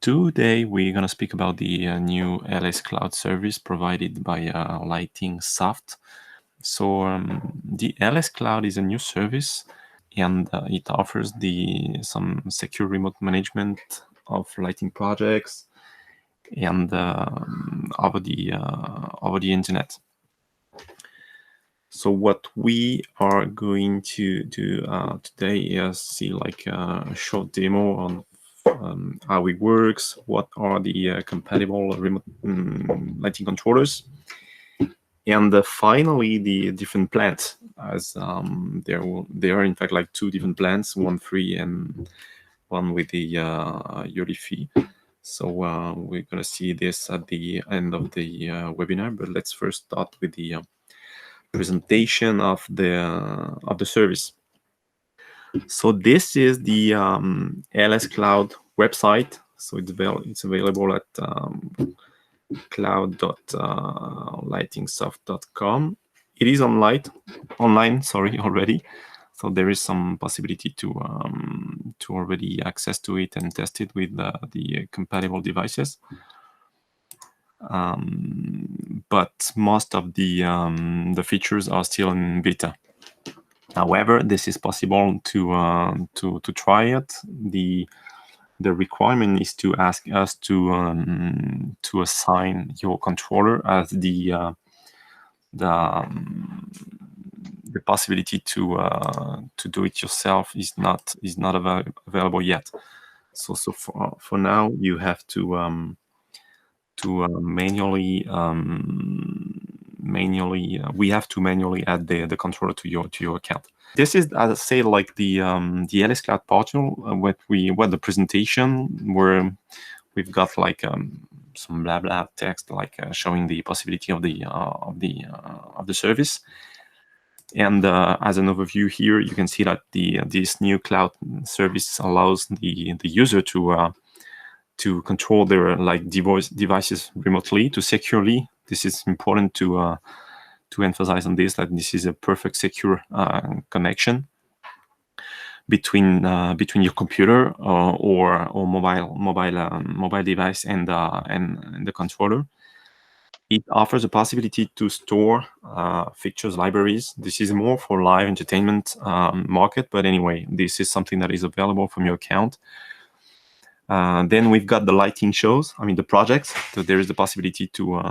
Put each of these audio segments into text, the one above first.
Today we're going to speak about the new LS Cloud service provided by Lightingsoft. So the LS Cloud is a new service, and it offers some secure remote management of lighting projects and over the internet. So what we are going to do today is see like a short demo on how it works, what are the compatible remote lighting controllers, and finally the different plans, as there are in fact like two different plans, one free and one with the yearly fee. So we're going to see this at the end of the webinar, but let's first start with the presentation of the service. So this is the LS Cloud website. So it's available at cloud.lightingsoft.com. It is online already. So there is some possibility to already access to it and test it with the compatible devices. But most of the features are still in beta. However, this is possible to try it. The requirement is to ask us to assign your controller, as the possibility to do it yourself is not available yet. So for now you have to manually we have to manually add the controller to your account. This is, as I say, like the LS Cloud portal. What the presentation where we've got like some blah blah text, like showing the possibility of the service. And as an overview here, you can see that this new cloud service allows the user to control their devices remotely, to securely. This is important to emphasize on this, that this is a perfect secure connection between your computer or mobile device and the controller. It offers a possibility to store fixtures, libraries. This is more for live entertainment market, but anyway, this is something that is available from your account. Then we've got the lighting shows. I mean, the projects. So there is the possibility to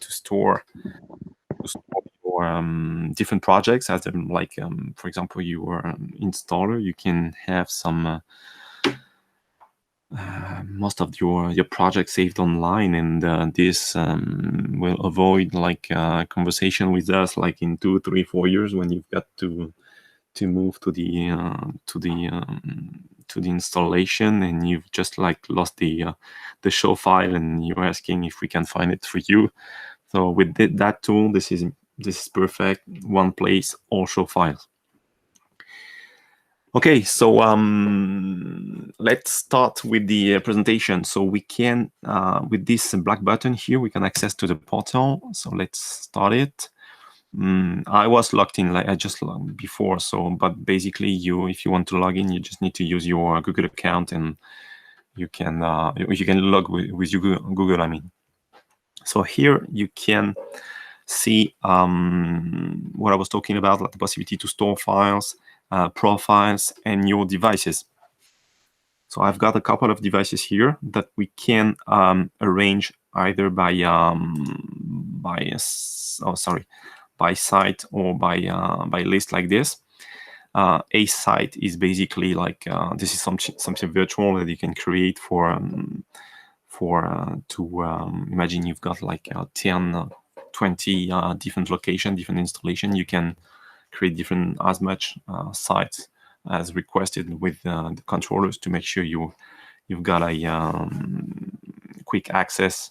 store your different projects, as like for example, your installer. You can have some most of your projects saved online, and this will avoid like conversation with us like in 2, 3, 4 years when you've got to move to the installation, and you've just like lost the show file, and you're asking if we can find it for you. So with that tool, this is perfect. One place, all show files. Okay, so let's start with the presentation. So we can, with this black button here, we can access to the portal. So let's start it. I was logged in, like I just logged before. So, but basically, if you want to log in, you just need to use your Google account, and you can log with your Google. I mean, so here you can see what I was talking about, like the possibility to store files, profiles, and your devices. So I've got a couple of devices here that we can arrange either by site or by list like this. A site is basically like this is something virtual that you can create imagine you've got like 10, 20 different locations, different installation. You can create different as much sites as requested with the controllers to make sure you've got a quick access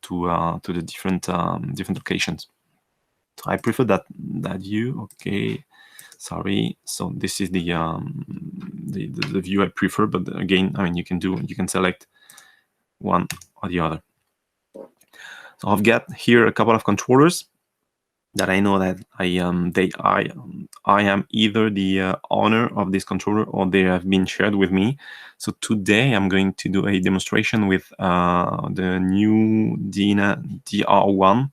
to the different locations. So I prefer that view. Okay, sorry. So this is the view I prefer, but again, I mean, you can select one or the other. So I've got here a couple of controllers. that I know that I am either the owner of this controller or they have been shared with me. So today I'm going to do a demonstration with the new Dina DR1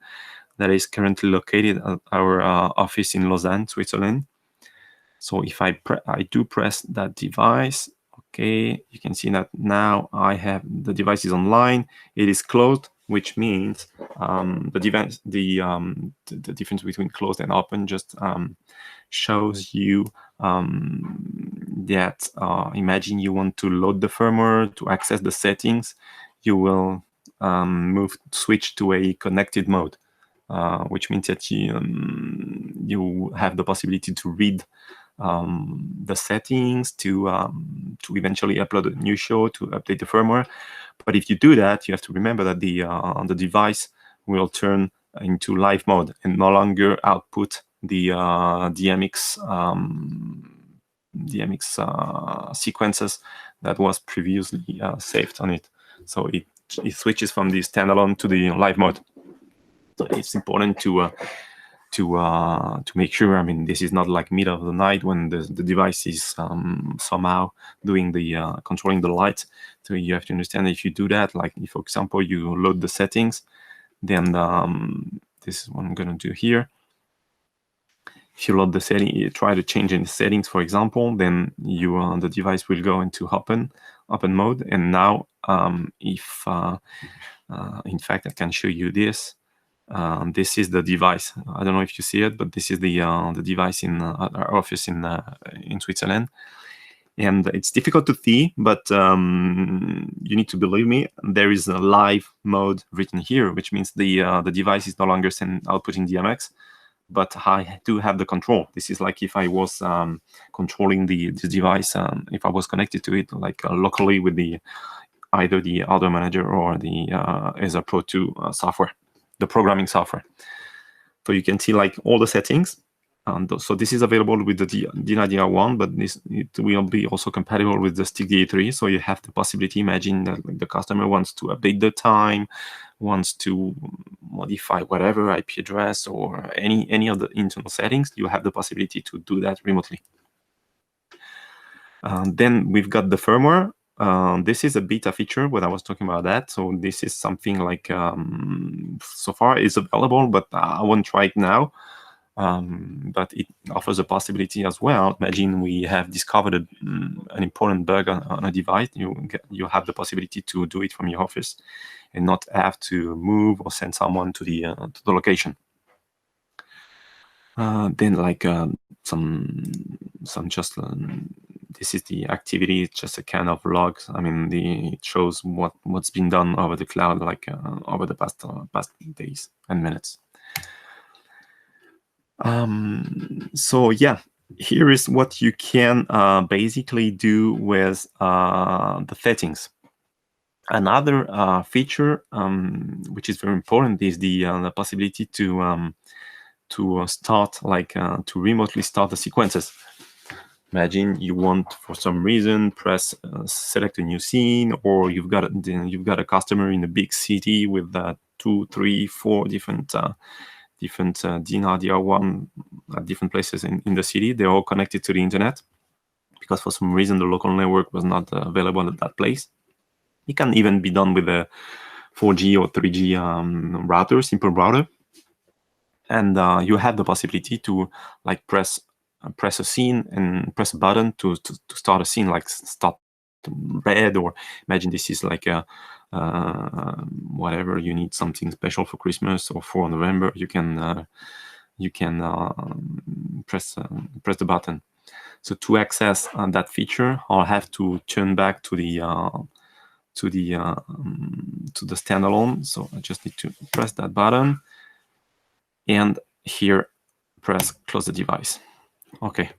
that is currently located at our office in Lausanne, Switzerland. So if I do press that device, okay, you can see that now I have the device is online. It is closed, which means the difference between closed and open just shows you that imagine you want to load the firmware to access the settings, you will switch to a connected mode, which means that you have the possibility to read the settings, to eventually upload a new show, to update the firmware. But if you do that, you have to remember that the device will turn into live mode and no longer output the DMX sequences that was previously saved on it. So it switches from the standalone to the live mode. So it's important to make sure. I mean, this is not like middle of the night when the device is somehow doing the controlling the light. So you have to understand that if you do that, like if, for example, you load the settings, then this is what I'm going to do here. If you load the setting, you try to change in the settings, for example, then you the device will go into open mode. And now, if in fact, I can show you this. This is the device. I don't know if you see it, but this is the device in our office in Switzerland. And it's difficult to see, but you need to believe me. There is a live mode written here, which means the device is no longer outputting DMX, but I do have the control. This is like if I was controlling the device, if I was connected to it, like locally with either the Audio Manager or the Acer Pro 2 software, the programming software. So you can see like all the settings. So this is available with the Dina DR1, but it will be also compatible with the STIC DA3. So you have the possibility, imagine that the customer wants to update the time, wants to modify whatever IP address or any of the internal settings, you have the possibility to do that remotely. Then we've got the firmware. This is a beta feature when I was talking about that. So this is something like so far is available, but I won't try it now. But it offers a possibility as well. Imagine we have discovered an important bug on a device. You have the possibility to do it from your office and not have to move or send someone to the location. Then like some just this is the activity. It's just a kind of logs. I mean, it shows what's been done over the cloud, like over the past days and minutes. So yeah, here is what you can basically do with the settings. Another feature which is very important is the possibility to start to remotely start the sequences. Imagine you want, for some reason, press select a new scene, or you've got a customer in a big city with 2, 3, 4 different Dina DR1 at different places in the city. They're all connected to the internet because for some reason the local network was not available at that place. It can even be done with a 4G or 3G router, simple router. And you have the possibility to like press a scene and press a button to start a scene, like start red, or imagine this is like a whatever, you need something special for Christmas or for November, you can press the button. So to access that feature, I'll have to turn back to the standalone. So I just need to press that button, and here press close the device. Okay,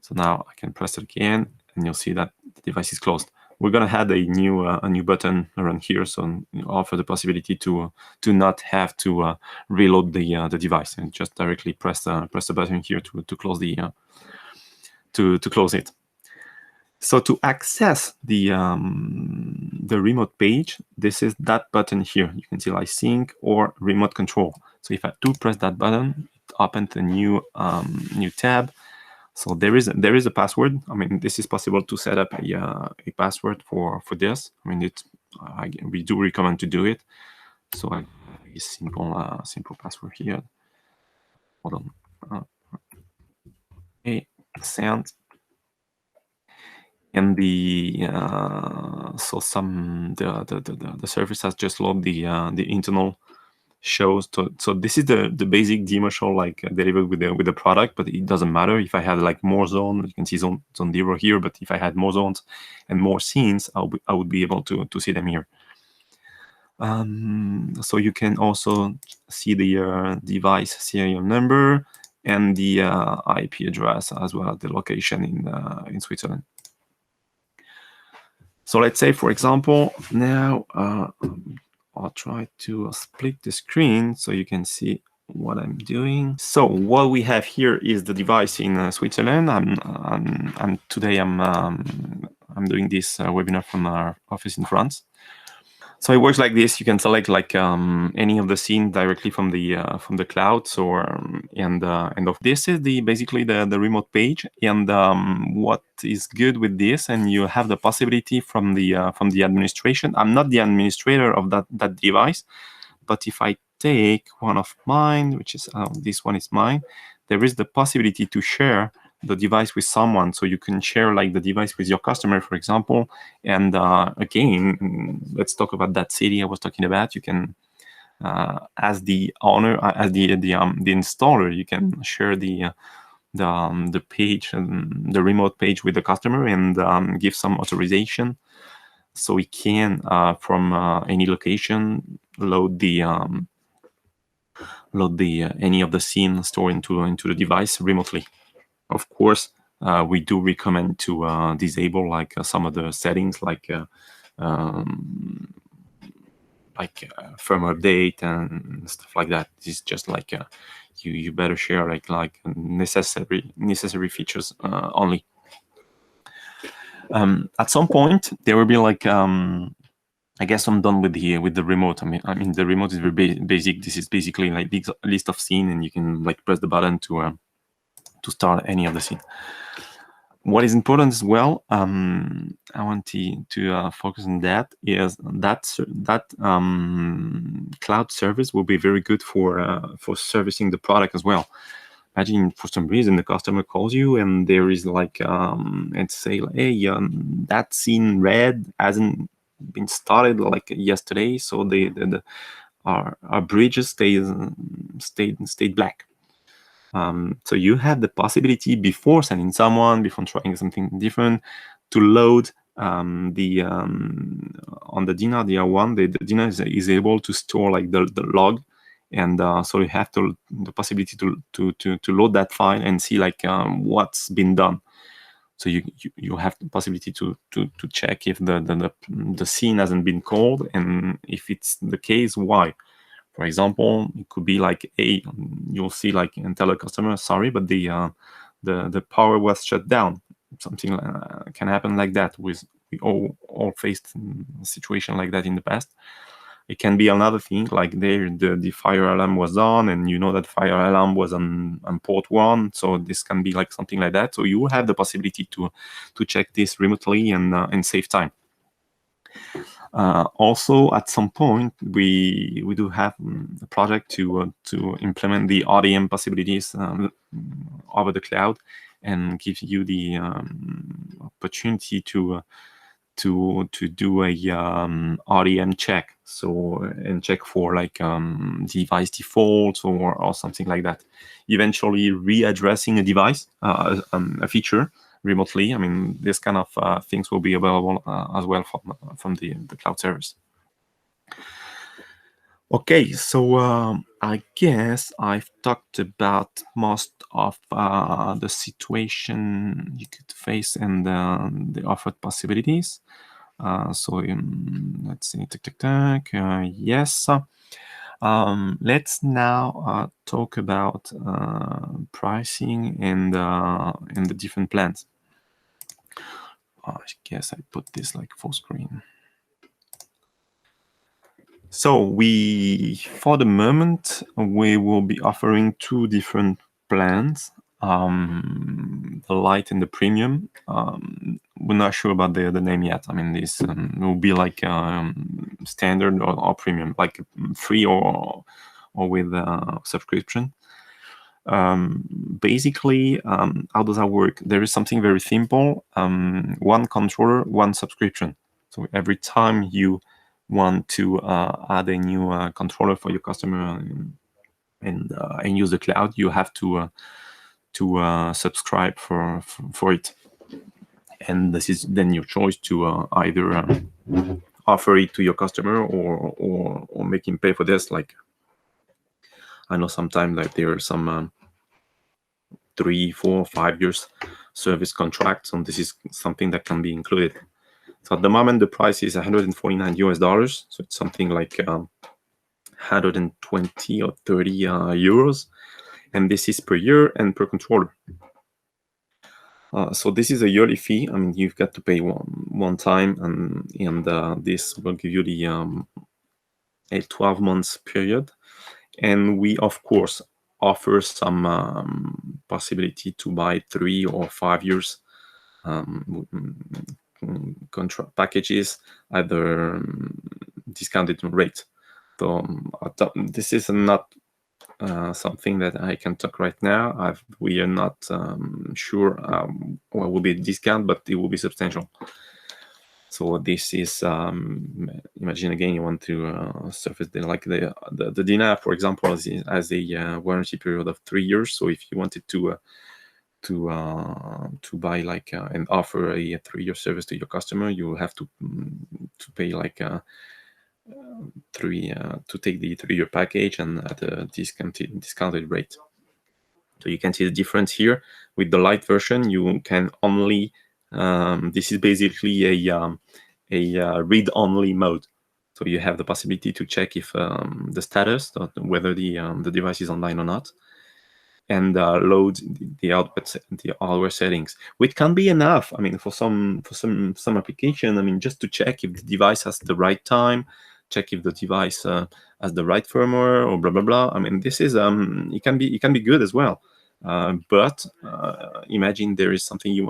so now I can press it again, and you'll see that the device is closed. We're gonna add a new button around here, so offer the possibility to not have to reload the device and just directly press the button here to close the to close it. So to access the remote page, this is that button here. You can see like sync or remote control. So if I do press that button, opened a new tab. So there is a password. I mean, this is possible to set up a password for this. I mean, we do recommend to do it. So a simple password here. Hold on. Okay, send. And the service has just loaded the internal shows. So this is the basic demo show, like delivered with the product, but it doesn't matter if I had like more zones. You can see zone 0 here, but if I had more zones and more scenes, I would be able to see them here. So you can also see the device serial number and the IP address, as well as the location in Switzerland. So let's say, for example, now I'll try to split the screen so you can see what I'm doing. So what we have here is the device in Switzerland. Today I'm doing this webinar from our office in France. So it works like this. You can select like any of the scene directly from the cloud. So this is basically the remote page. And what is good with this, and you have the possibility from the administration. I'm not the administrator of that device, but if I take one of mine, which is this one is mine, there is the possibility to share the device with someone. So you can share like the device with your customer, for example. And again, let's talk about that city I was talking about. You can, as the owner, as the installer, you can share the page, the remote page with the customer, and give some authorization, so we can from any location load any of the scene stored into the device remotely. Of course, we do recommend to disable like some of the settings, like firmware update and stuff like that. It's just like you better share like necessary features only. At some point, there will be like I guess I'm done with the remote. I mean the remote is very basic. This is basically like this list of scene, and you can like press the button to start any of the scene. What is important as well, I want to focus on that, is that cloud service will be very good for servicing the product as well. Imagine for some reason the customer calls you and there is like and say, hey, that scene red hasn't been started like yesterday, so our bridges stayed black. So you have the possibility, before sending someone, before trying something different, to load on the DINA DR1. The DINA is able to store like the log, and so you have the possibility to load that file and see like what's been done. So you have the possibility to check if the scene hasn't been called, and if it's the case, why. For example, it could be like, you'll see like, and tell a customer, sorry, but the power was shut down. Something can happen like that. We all faced a situation like that in the past. It can be another thing, like the fire alarm was on, and you know that fire alarm was on port 1. So this can be like something like that. So you have the possibility to check this remotely and save time. Also, at some point, we do have a project to implement the RDM possibilities over the cloud, and give you the opportunity to do a RDM check. So, and check for like device defaults or something like that. Eventually, readdressing a device, a feature remotely. I mean, this kind of things will be available as well from the cloud service. Okay, so I guess I've talked about most of the situation you could face and the offered possibilities. So let's see, yes. Let's now talk about pricing and the different plans. I guess I put this like full screen. So for the moment, we will be offering 2 different plans, the Lite and the Premium. We're not sure about the name yet. I mean, this will be like standard or premium, like free or with subscription. Basically, how does that work? There is something very simple: one controller, one subscription. So every time you want to add a new controller for your customer and use the cloud, you have to subscribe for it. And this is then your choice to either offer it to your customer or make him pay for this. Like, I know sometimes like there are some 3, 4, 5 years service contracts, and this is something that can be included. So at the moment, the price is $149. So it's something like 120 or 30 euros, and this is per year and per controller. So this is a yearly fee. I mean, you've got to pay one time, and this will give you the a 12 months period. And we, of course, offer some possibility to buy 3 or 5 years contract packages at the discounted rate. So this is not something that I can talk right now. We are not sure what will be the discount, but it will be substantial. So this is, imagine again, you want to surface the Dina, for example, has a warranty period of 3 years. So if you wanted to buy like and offer a 3-year service to your customer, you have to pay like to take the 3-year package and at a discounted rate. So you can see the difference here. With the Lite version, you can only this is basically a read-only mode. So you have the possibility to check if the status, whether the device is online or not, and load the hardware settings, which can be enough. I mean, for some application, I mean, just to check if the device has the right time, check if the device has the right firmware, or blah blah blah. I mean, this is it can be good as well. But imagine there is something you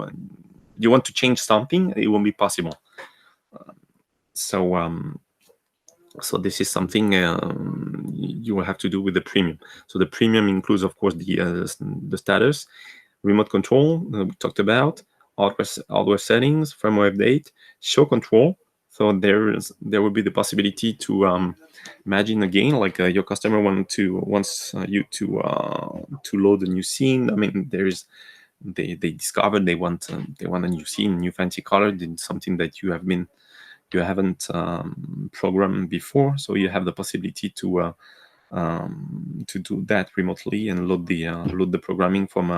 want to change something, it won't be possible. So this is something you will have to do with the Premium. So the Premium includes, of course, the status, remote control we talked about, hardware settings, firmware update, show control. So there will be the possibility to imagine again, like your customer wants you to load a new scene. I mean, they discovered they want a new scene, new fancy color, something that you haven't programmed before. So you have the possibility to do that remotely and load the programming from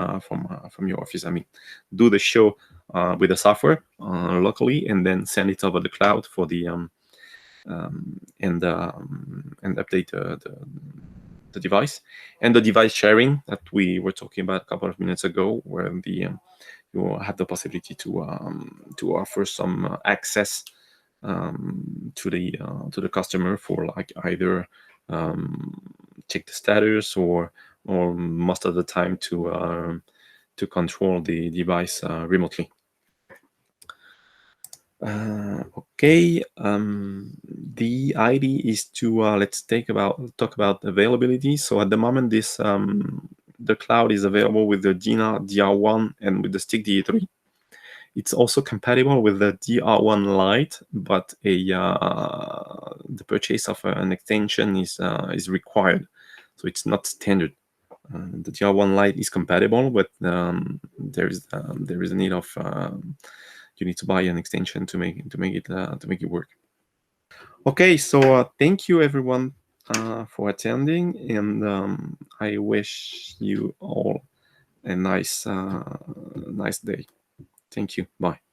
your office. I mean, do the show with the software locally, and then send it over the cloud for the and update the device. And the device sharing that we were talking about a couple of minutes ago, where you have the possibility to offer some access to the customer for like either check the status or most of the time to control the device remotely. Okay, the idea is to let's talk about availability. So at the moment, this the cloud is available with the Dina DR1 and with the STIC DA3. It's also compatible with the DR1 Lite, but the purchase of an extension is required, so it's not standard. The DR1 Lite is compatible, but there is a need of you need to buy an extension to make it work. Okay, so thank you everyone for attending, and I wish you all a nice day. Thank you. Bye.